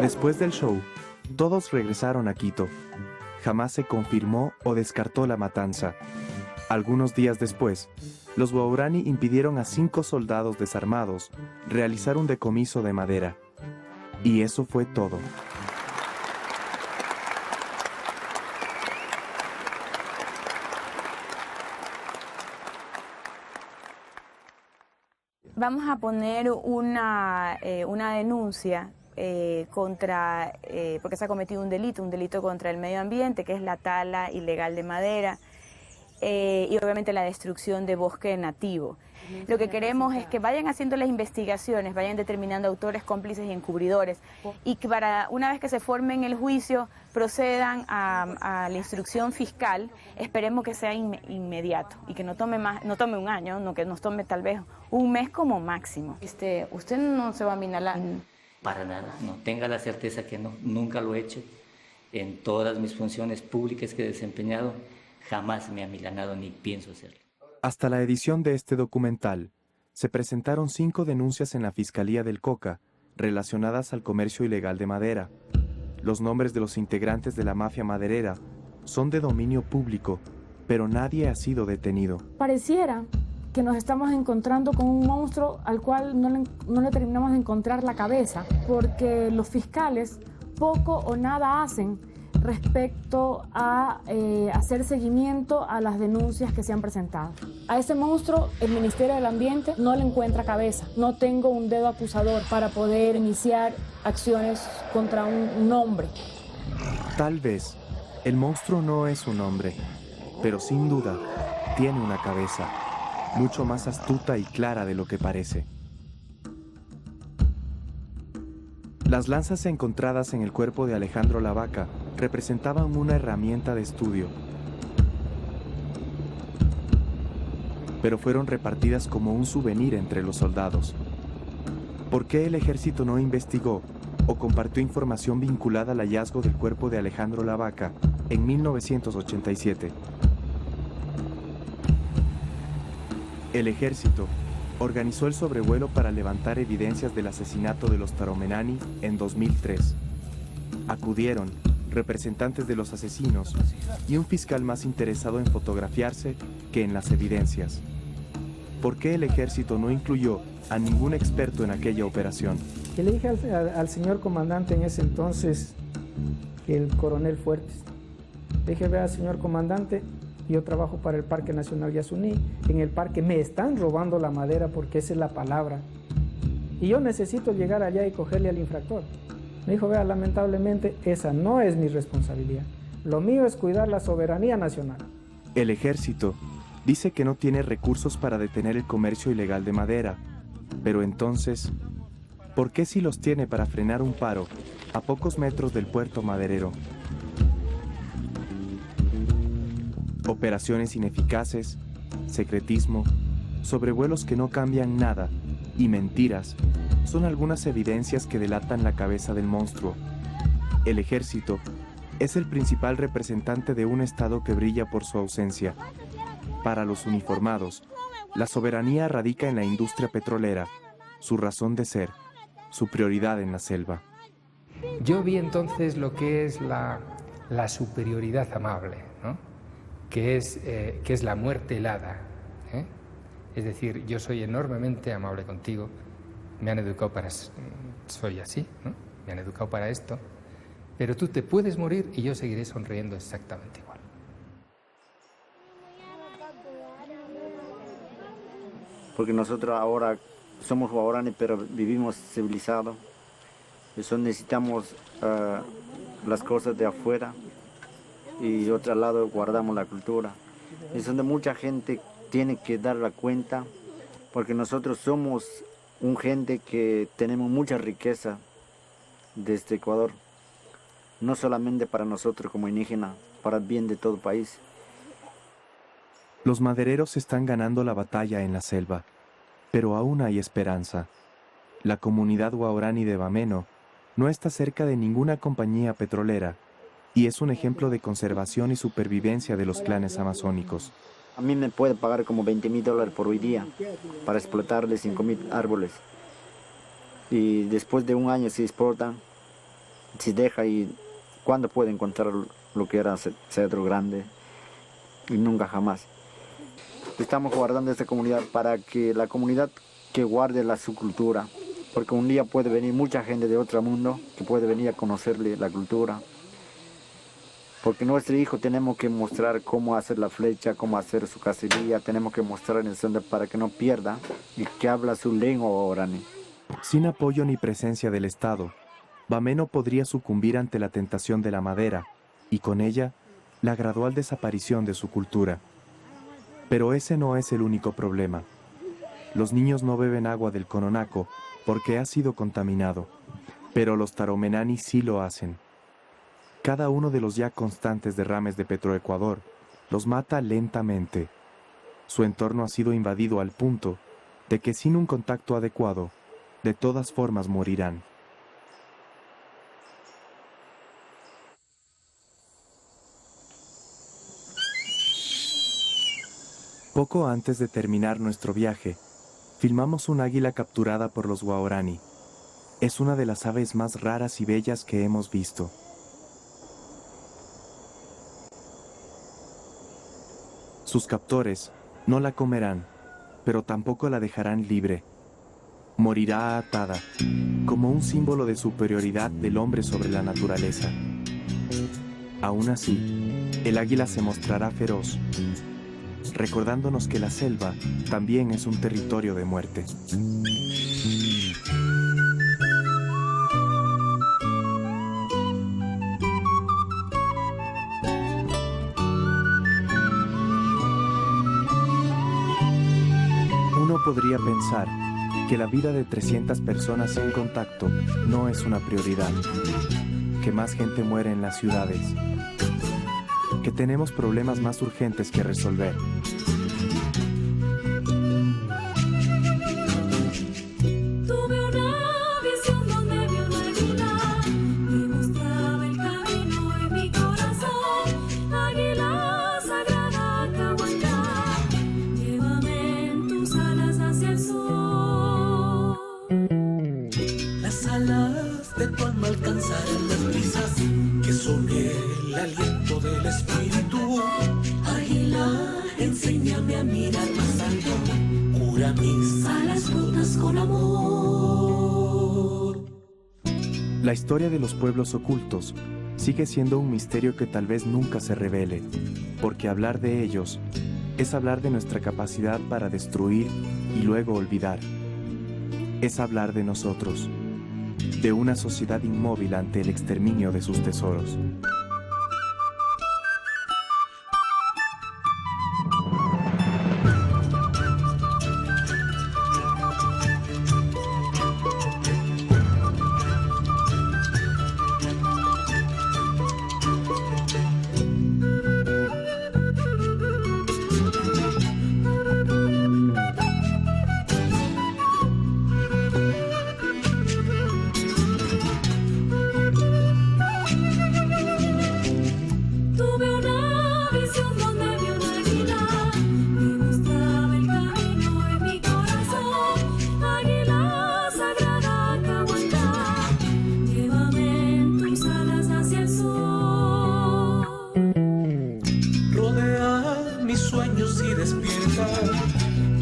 [SPEAKER 1] Después del show, todos regresaron a Quito. Jamás se confirmó o descartó la matanza. Algunos días después, los guaraní impidieron a 5 soldados desarmados realizar un decomiso de madera. Y eso fue todo.
[SPEAKER 3] Vamos a poner una denuncia porque se ha cometido un delito contra el medio ambiente, que es la tala ilegal de madera y obviamente la destrucción de bosque nativo. Lo que queremos es que vayan haciendo las investigaciones, vayan determinando autores, cómplices y encubridores, y que una vez que se formen el juicio procedan a la instrucción fiscal. Esperemos que sea inmediato y que no tome un año, no, que nos tome tal vez un mes como máximo. Usted no se va a amilanar.
[SPEAKER 4] Para nada, no, tenga la certeza que no, nunca lo he hecho. En todas mis funciones públicas que he desempeñado, jamás me he amilanado ni pienso hacerlo.
[SPEAKER 1] Hasta la edición de este documental, se presentaron 5 denuncias en la Fiscalía del Cauca relacionadas al comercio ilegal de madera. Los nombres de los integrantes de la mafia maderera son de dominio público, pero nadie ha sido detenido.
[SPEAKER 17] Pareciera que nos estamos encontrando con un monstruo al cual no le terminamos de encontrar la cabeza, porque los fiscales poco o nada hacen respecto a hacer seguimiento a las denuncias que se han presentado. A ese monstruo el Ministerio del Ambiente no le encuentra cabeza. No tengo un dedo acusador para poder iniciar acciones contra un hombre.
[SPEAKER 1] Tal vez el monstruo no es un hombre, pero sin duda tiene una cabeza, mucho más astuta y clara de lo que parece. Las lanzas encontradas en el cuerpo de Alejandro Lavaca representaban una herramienta de estudio, pero fueron repartidas como un souvenir entre los soldados. ¿Por qué el ejército no investigó o compartió información vinculada al hallazgo del cuerpo de Alejandro Lavaca en 1987? El ejército organizó el sobrevuelo para levantar evidencias del asesinato de los Taromenani en 2003. Acudieron representantes de los asesinos y un fiscal más interesado en fotografiarse que en las evidencias. ¿Por qué el ejército no incluyó a ningún experto en aquella operación?
[SPEAKER 21] Y le dije al señor comandante en ese entonces, el coronel Fuertes, le dije: vea, señor comandante, yo trabajo para el Parque Nacional Yasuní. En el parque me están robando la madera, porque esa es la palabra. Y yo necesito llegar allá y cogerle al infractor. Me dijo: vea, lamentablemente esa no es mi responsabilidad. Lo mío es cuidar la soberanía nacional.
[SPEAKER 1] El ejército dice que no tiene recursos para detener el comercio ilegal de madera. Pero entonces, ¿por qué sí los tiene para frenar un paro a pocos metros del puerto maderero? Operaciones ineficaces, secretismo, sobrevuelos que no cambian nada y mentiras son algunas evidencias que delatan la cabeza del monstruo. El ejército es el principal representante de un Estado que brilla por su ausencia. Para los uniformados, la soberanía radica en la industria petrolera, su razón de ser, su prioridad en la selva.
[SPEAKER 6] Yo vi entonces lo que es la superioridad amable, ¿no? que es la muerte helada. Es decir, yo soy enormemente amable contigo, me han educado para... soy así, ¿no? Me han educado para esto, pero tú te puedes morir y yo seguiré sonriendo exactamente igual.
[SPEAKER 2] Porque nosotros ahora somos guaraní, pero vivimos civilizados. Eso necesitamos las cosas de afuera y de otro lado guardamos la cultura. Es donde mucha gente tiene que dar la cuenta, porque nosotros somos un gente que tenemos mucha riqueza desde Ecuador, no solamente para nosotros como indígenas, para el bien de todo el país.
[SPEAKER 1] Los madereros están ganando la batalla en la selva, pero aún hay esperanza. La comunidad guaraní de Bameno no está cerca de ninguna compañía petrolera y es un ejemplo de conservación y supervivencia de los clanes amazónicos.
[SPEAKER 2] A mí me puede pagar como $20,000 por hoy día para explotarle 5,000 árboles. Y después de un año si explotan, si deja y ¿cuándo puede encontrar lo que era cedro grande? Y nunca jamás. Estamos guardando esta comunidad para que la comunidad que guarde su cultura, porque un día puede venir mucha gente de otro mundo que puede venir a conocerle la cultura. Porque nuestro hijo tenemos que mostrar cómo hacer la flecha, cómo hacer su cacería, tenemos que mostrar en el centro para que no pierda y que habla su lengua guaraní.
[SPEAKER 1] Sin apoyo ni presencia del Estado, Bameno podría sucumbir ante la tentación de la madera y con ella la gradual desaparición de su cultura. Pero ese no es el único problema. Los niños no beben agua del Cononaco porque ha sido contaminado, pero los taromenani sí lo hacen. Cada uno de los ya constantes derrames de Petroecuador los mata lentamente. Su entorno ha sido invadido al punto de que sin un contacto adecuado, de todas formas morirán. Poco antes de terminar nuestro viaje, filmamos un águila capturada por los guaraní. Es una de las aves más raras y bellas que hemos visto. Sus captores no la comerán, pero tampoco la dejarán libre. Morirá atada, como un símbolo de superioridad del hombre sobre la naturaleza. Aún así, el águila se mostrará feroz, recordándonos que la selva también es un territorio de muerte. Uno podría pensar que la vida de 300 personas sin contacto no es una prioridad, que más gente muere en las ciudades, que tenemos problemas más urgentes que resolver.
[SPEAKER 5] Enséñame a mirar más alto, cura mis alas rotas con amor.
[SPEAKER 1] La historia de los pueblos ocultos sigue siendo un misterio que tal vez nunca se revele, porque hablar de ellos es hablar de nuestra capacidad para destruir y luego olvidar. Es hablar de nosotros, de una sociedad inmóvil ante el exterminio de sus tesoros.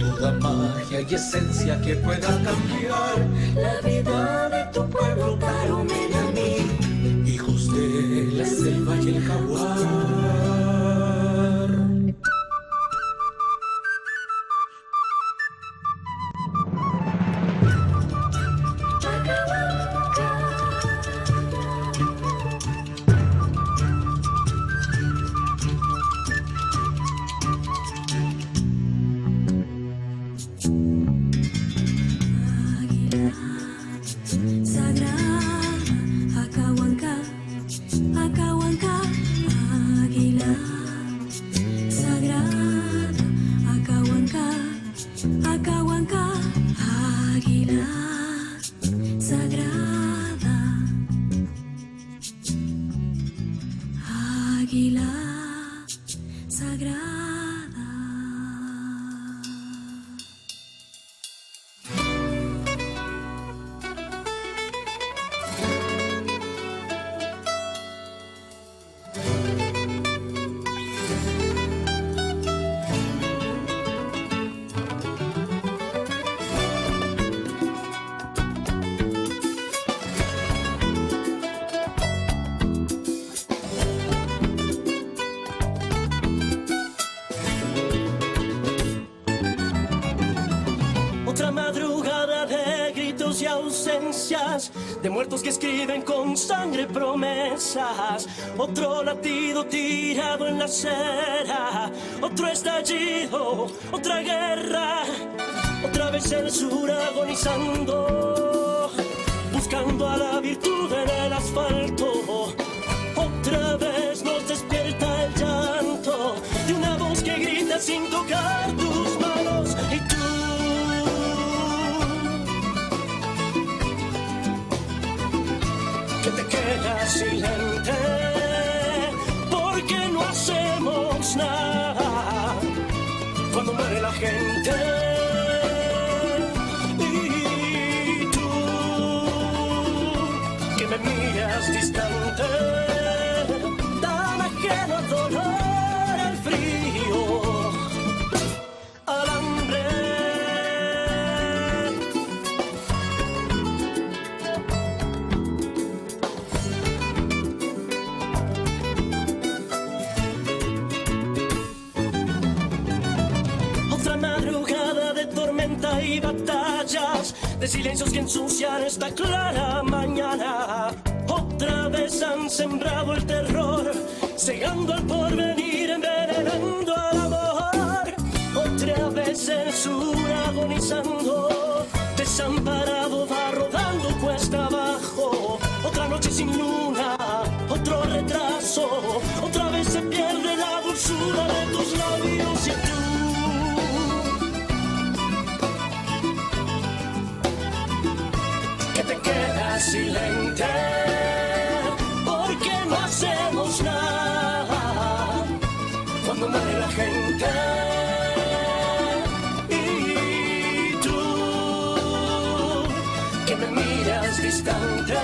[SPEAKER 5] toda magia y esencia que pueda cambiar la vida de tu pueblo, Taromenamí, hijos de la selva y el jaguar. De muertos que escriben con sangre promesas, otro latido tirado en la acera, otro estallido, otra guerra, otra vez el sur agonizando, buscando a la virtud en el asfalto. Otra vez nos despierta el llanto de una voz que grita sin tocar tus manos, y tú que te quedas silente porque no hacemos nada cuando muere la gente. Y tú que me miras distante, tan ajeno al dolor, al frío, al hambre. Y batallas de silencios que ensucian esta clara mañana. Otra vez han sembrado el terror, cegando al porvenir, envenenando al amor. Otra vez el sur agonizando, desamparado va rodando cuesta abajo. Otra noche sin luna, otro retraso, otra vez se pierde la dulzura de tus labios y tú que te quedas silente porque no hacemos nada cuando muere la gente. Y tú que me miras distante,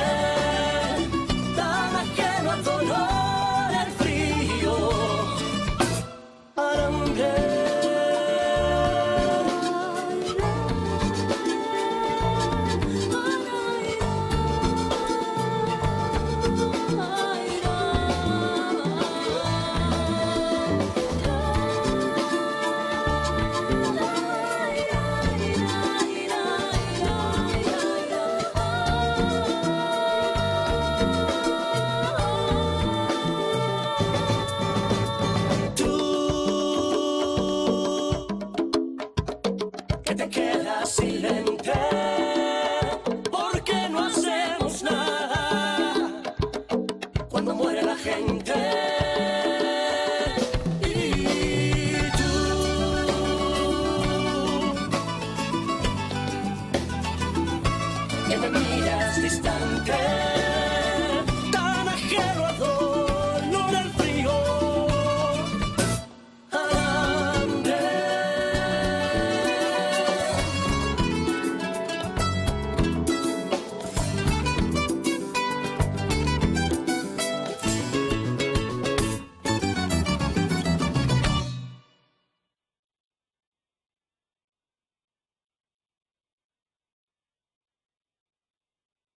[SPEAKER 5] tan ajeno al dolor, al frío, al hambre. Que te quedas silente